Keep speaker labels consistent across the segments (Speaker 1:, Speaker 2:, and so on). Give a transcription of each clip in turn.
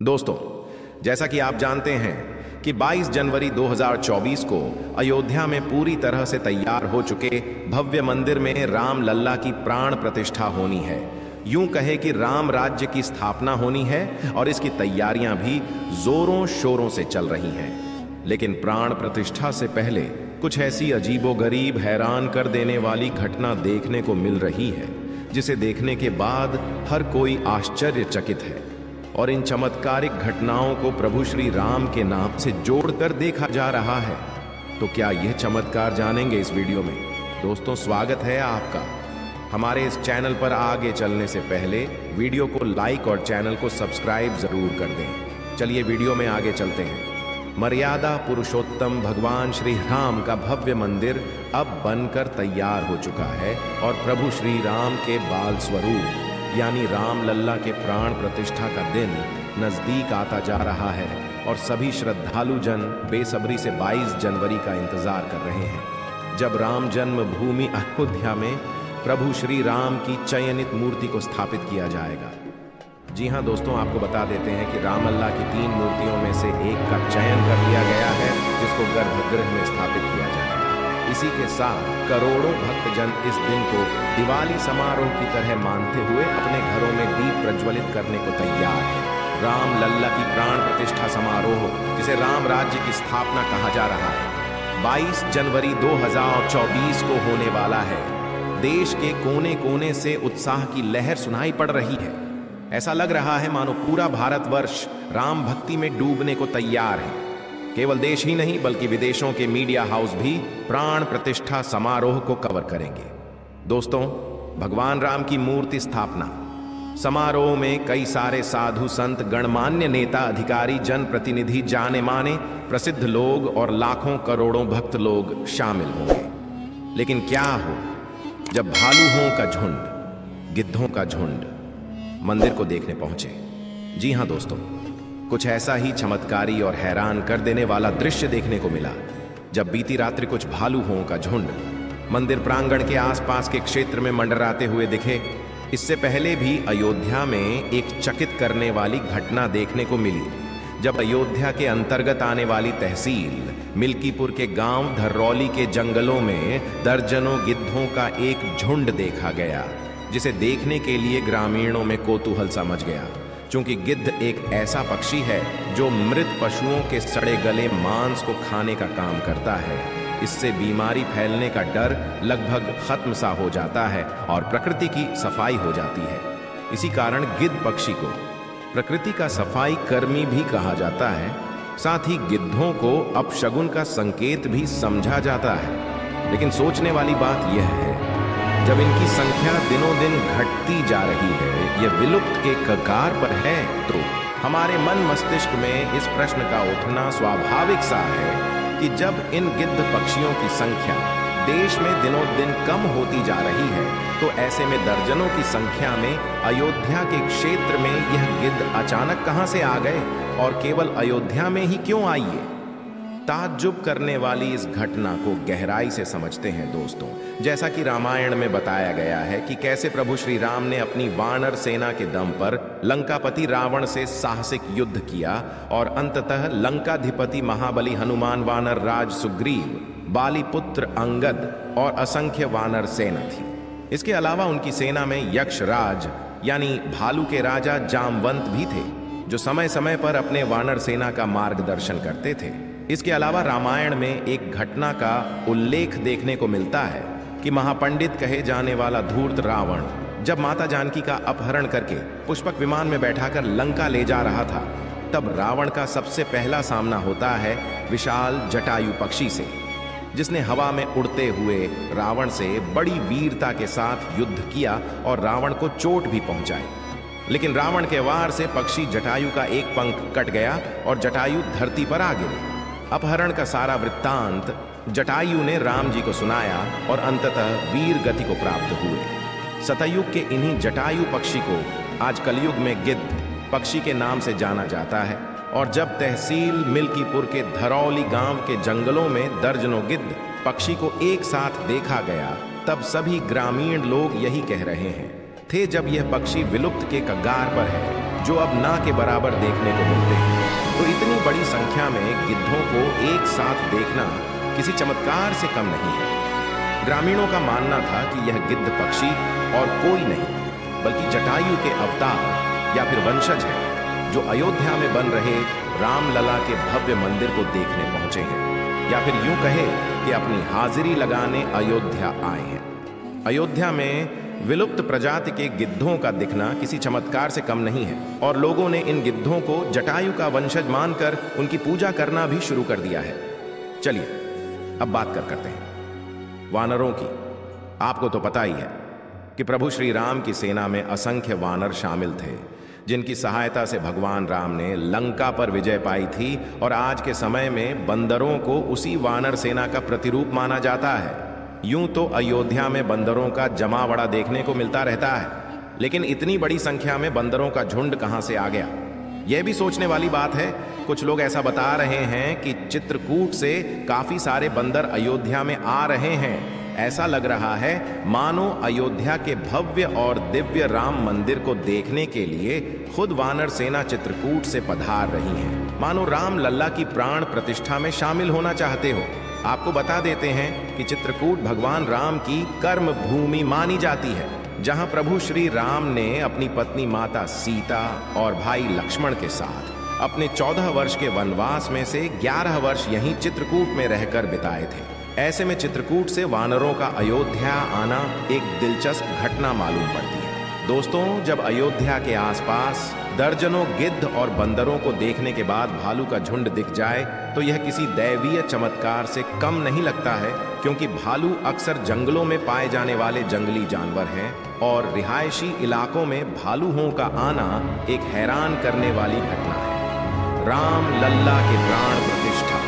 Speaker 1: दोस्तों, जैसा कि आप जानते हैं कि 22 जनवरी 2024 को अयोध्या में पूरी तरह से तैयार हो चुके भव्य मंदिर में राम लल्ला की प्राण प्रतिष्ठा होनी है। यूं कहे कि राम राज्य की स्थापना होनी है और इसकी तैयारियां भी जोरों शोरों से चल रही हैं। लेकिन प्राण प्रतिष्ठा से पहले कुछ ऐसी अजीबोगरीब, हैरान कर देने वाली घटना देखने को मिल रही है जिसे देखने के बाद हर कोई आश्चर्यचकित है। और इन चमत्कारिक घटनाओं को प्रभु श्री राम के नाम से जोड़कर देखा जा रहा है। तो क्या यह चमत्कार जानेंगे इस वीडियो में। दोस्तों, स्वागत है आपका हमारे इस चैनल पर। आगे चलने से पहले वीडियो को लाइक और चैनल को सब्सक्राइब जरूर कर दें। चलिए वीडियो में आगे चलते हैं। मर्यादा पुरुषोत्तम भगवान श्री राम का भव्य मंदिर अब बनकर तैयार हो चुका है और प्रभु श्री राम के बाल स्वरूप यानी राम लल्ला के प्राण प्रतिष्ठा का दिन नजदीक आता जा रहा है और सभी श्रद्धालु जन बेसब्री से 22 जनवरी का इंतजार कर रहे हैं, जब राम जन्म भूमि अयोध्या में प्रभु श्री राम की चयनित मूर्ति को स्थापित किया जाएगा। जी हां दोस्तों, आपको बता देते हैं कि राम लल्ला की 3 मूर्तियों में से एक का चयन कर लिया गया है, जिसको गर्भगृह में स्थापित किया जाएगा। इसी के साथ करोड़ों भक्तजन इस दिन को दिवाली समारोह की तरह मानते हुए अपने घरों में दीप प्रज्वलित करने को तैयार है। राम लल्ला की प्राण प्रतिष्ठा समारोह, जिसे राम राज्य की स्थापना कहा जा रहा है, 22 जनवरी 2024 को होने वाला है। देश के कोने कोने से उत्साह की लहर सुनाई पड़ रही है। ऐसा लग रहा है मानो पूरा भारतवर्ष राम भक्ति में डूबने को तैयार है। केवल देश ही नहीं बल्कि विदेशों के मीडिया हाउस भी प्राण प्रतिष्ठा समारोह को कवर करेंगे। दोस्तों, भगवान राम की मूर्ति स्थापना समारोह में कई सारे साधु संत, गणमान्य नेता, अधिकारी, जनप्रतिनिधि, जाने माने प्रसिद्ध लोग और लाखों करोड़ों भक्त लोग शामिल होंगे। लेकिन क्या हो जब भालुओं का झुंड, गिद्धों का झुंड मंदिर को देखने पहुंचे। जी हां दोस्तों, कुछ ऐसा ही चमत्कारी और हैरान कर देने वाला दृश्य देखने को मिला जब बीती रात्रि कुछ भालुओं का झुंड मंदिर प्रांगण के आसपास के क्षेत्र में मंडराते हुए दिखे। इससे पहले भी अयोध्या में एक चकित करने वाली घटना देखने को मिली, जब अयोध्या के अंतर्गत आने वाली तहसील मिल्कीपुर के गांव धर्रौली के जंगलों में दर्जनों गिद्धों का एक झुंड देखा गया, जिसे देखने के लिए ग्रामीणों में कौतूहल सा मच गया। चूंकि गिद्ध एक ऐसा पक्षी है जो मृत पशुओं के सड़े गले मांस को खाने का काम करता है, इससे बीमारी फैलने का डर लगभग खत्म सा हो जाता है और प्रकृति की सफाई हो जाती है। इसी कारण गिद्ध पक्षी को प्रकृति का सफाई कर्मी भी कहा जाता है। साथ ही गिद्धों को अपशगुन का संकेत भी समझा जाता है। लेकिन सोचने वाली बात यह है, जब इनकी संख्या दिनों दिन घटती जा रही है, यह विलुप्त के कगार पर है, तो हमारे मन मस्तिष्क में इस प्रश्न का उठना स्वाभाविक सा है कि जब इन गिद्ध पक्षियों की संख्या देश में दिनों दिन कम होती जा रही है, तो ऐसे में दर्जनों की संख्या में अयोध्या के क्षेत्र में यह गिद्ध अचानक कहां से आ गए और केवल अयोध्या में ही क्यों आई है। ताज्जुब करने वाली इस घटना को गहराई से समझते हैं दोस्तों। जैसा कि रामायण में बताया गया है कि कैसे प्रभु श्री राम ने अपनी वानर सेना के दम पर लंकापति रावण से साहसिक युद्ध किया और अंततः लंकाधिपति महाबली हनुमान, वानर राज सुग्रीव, बाली पुत्र अंगद और असंख्य वानर सेना थी। इसके अलावा उनकी सेना में यक्षराज यानी भालू के राजा जामवंत भी थे, जो समय समय पर अपने वानर सेना का मार्गदर्शन करते थे। इसके अलावा रामायण में एक घटना का उल्लेख देखने को मिलता है कि महापंडित कहे जाने वाला धूर्त रावण जब माता जानकी का अपहरण करके पुष्पक विमान में बैठाकर लंका ले जा रहा था, तब रावण का सबसे पहला सामना होता है विशाल जटायु पक्षी से, जिसने हवा में उड़ते हुए रावण से बड़ी वीरता के साथ युद्ध किया और रावण को चोट भी पहुंचाई। लेकिन रावण के वार से पक्षी जटायु का एक पंख कट गया और जटायु धरती पर आ गिरे। अपहरण का सारा वृत्तांत जटायु ने राम जी को सुनाया और अंततः वीर गति को प्राप्त हुए। सतयुग के इन्हीं जटायु पक्षी को आज कलयुग में गिद्ध पक्षी के नाम से जाना जाता है। और जब तहसील मिल्कीपुर के धरौली गांव के जंगलों में दर्जनों गिद्ध पक्षी को एक साथ देखा गया, तब सभी ग्रामीण लोग यही कह रहे हैं थे, जब यह पक्षी विलुप्त के कगार पर है जो अब ना के बराबर देखने को मिलते हैं। तो इतनी बड़ी संख्या में गिद्धों को एक साथ देखना किसी चमत्कार से कम नहीं है। ग्रामीणों का मानना था कि यह गिद्ध पक्षी और कोई नहीं बल्कि जटायु के अवतार या फिर वंशज है, जो अयोध्या में बन रहे रामलला के भव्य मंदिर को देखने पहुंचे हैं, या फिर यूं कहे कि अपनी हाजिरी लगाने अयोध्या आए हैं। अयोध्या में विलुप्त प्रजाति के गिद्धों का दिखना किसी चमत्कार से कम नहीं है और लोगों ने इन गिद्धों को जटायु का वंशज मानकर उनकी पूजा करना भी शुरू कर दिया है। चलिए अब बात करते हैं वानरों की। आपको तो पता ही है कि प्रभु श्री राम की सेना में असंख्य वानर शामिल थे, जिनकी सहायता से भगवान राम ने लंका पर विजय पाई थी। और आज के समय में बंदरों को उसी वानर सेना का प्रतिरूप माना जाता है। यूं तो अयोध्या में बंदरों का जमावड़ा देखने को मिलता रहता है, लेकिन इतनी बड़ी संख्या में बंदरों का झुंड कहां से आ गया, यह भी सोचने वाली बात है। कुछ लोग ऐसा बता रहे हैं कि चित्रकूट से काफी सारे बंदर अयोध्या में आ रहे हैं। ऐसा लग रहा है मानो अयोध्या के भव्य और दिव्य राम मंदिर को देखने के लिए खुद वानर सेना चित्रकूट से पधार रही है, मानो राम लल्ला की प्राण प्रतिष्ठा में शामिल होना चाहते हो। आपको बता देते हैं कि चित्रकूट भगवान राम की कर्म भूमि मानी जाती है, जहां प्रभु श्री राम ने अपनी पत्नी माता सीता और भाई लक्ष्मण के साथ अपने 14 वर्ष के वनवास में से 11 वर्ष यहीं चित्रकूट में रहकर बिताए थे। ऐसे में चित्रकूट से वानरों का अयोध्या आना एक दिलचस्प घटना मालूम पड़ती है। दोस्तों, जब अयोध्या के आसपास दर्जनों गिद्ध और बंदरों को देखने के बाद भालू का झुंड दिख जाए तो यह किसी दैवीय चमत्कार से कम नहीं लगता है, क्योंकि भालू अक्सर जंगलों में पाए जाने वाले जंगली जानवर हैं और रिहायशी इलाकों में भालुओं का आना एक हैरान करने वाली घटना है। राम लल्ला के प्राण प्रतिष्ठा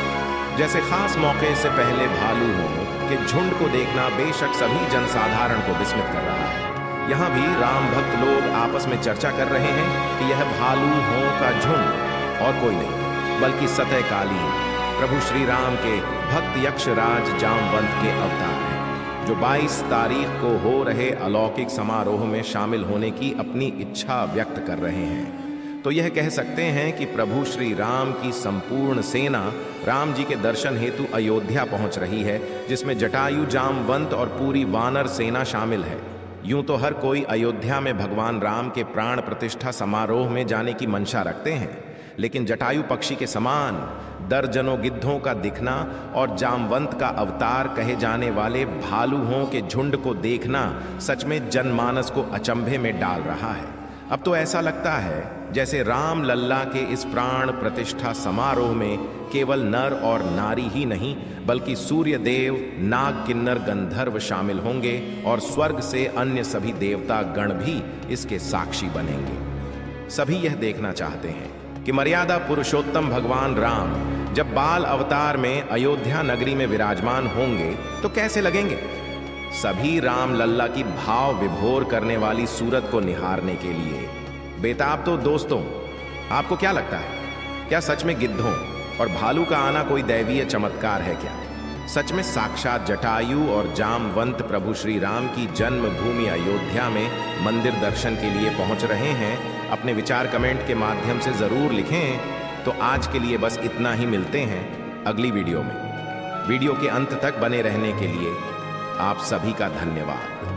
Speaker 1: जैसे खास मौके से पहले भालुओं के झुंड को देखना बेशक सभी जनसाधारण को विस्मित कर रहा है। यहाँ भी राम भक्त लोग आपस में चर्चा कर रहे हैं कि यह भालुओं का झुंड और कोई नहीं बल्कि सतह काली प्रभु श्री राम के भक्त यक्षराज जामवंत के अवतार हैं, जो 22 तारीख को हो रहे अलौकिक समारोह में शामिल होने की अपनी इच्छा व्यक्त कर रहे हैं। तो यह कह सकते हैं कि प्रभु श्री राम की संपूर्ण सेना राम जी के दर्शन हेतु अयोध्या पहुंच रही है, जिसमें जटायु जामवंत और पूरी वानर सेना शामिल है। यूं तो हर कोई अयोध्या में भगवान राम के प्राण प्रतिष्ठा समारोह में जाने की मंशा रखते हैं, लेकिन जटायु पक्षी के समान दर्जनों गिद्धों का दिखना और जामवंत का अवतार कहे जाने वाले भालुओं के झुंड को देखना सच में जनमानस को अचंभे में डाल रहा है। अब तो ऐसा लगता है जैसे राम लल्ला के इस प्राण प्रतिष्ठा समारोह में केवल नर और नारी ही नहीं बल्कि सूर्य देव, नाग, किन्नर, गंधर्व शामिल होंगे और स्वर्ग से अन्य सभी देवता गण भी इसके साक्षी बनेंगे। सभी यह देखना चाहते हैं कि मर्यादा पुरुषोत्तम भगवान राम जब बाल अवतार में अयोध्या नगरी में विराजमान होंगे तो कैसे लगेंगे। सभी राम लल्ला की भाव विभोर करने वाली सूरत को निहारने के लिए बेताब। तो दोस्तों, आपको क्या लगता है, क्या सच में गिद्धों और भालू का आना कोई दैवीय चमत्कार है क्या? सच में साक्षात जटायु और जामवंत प्रभु श्री राम की जन्मभूमि अयोध्या में मंदिर दर्शन के लिए पहुंच रहे हैं? अपने विचार कमेंट के माध्यम से जरूर लिखें। तो आज के लिए बस इतना ही, मिलते हैं अगली वीडियो में। वीडियो के अंत तक बने रहने के लिए आप सभी का धन्यवाद।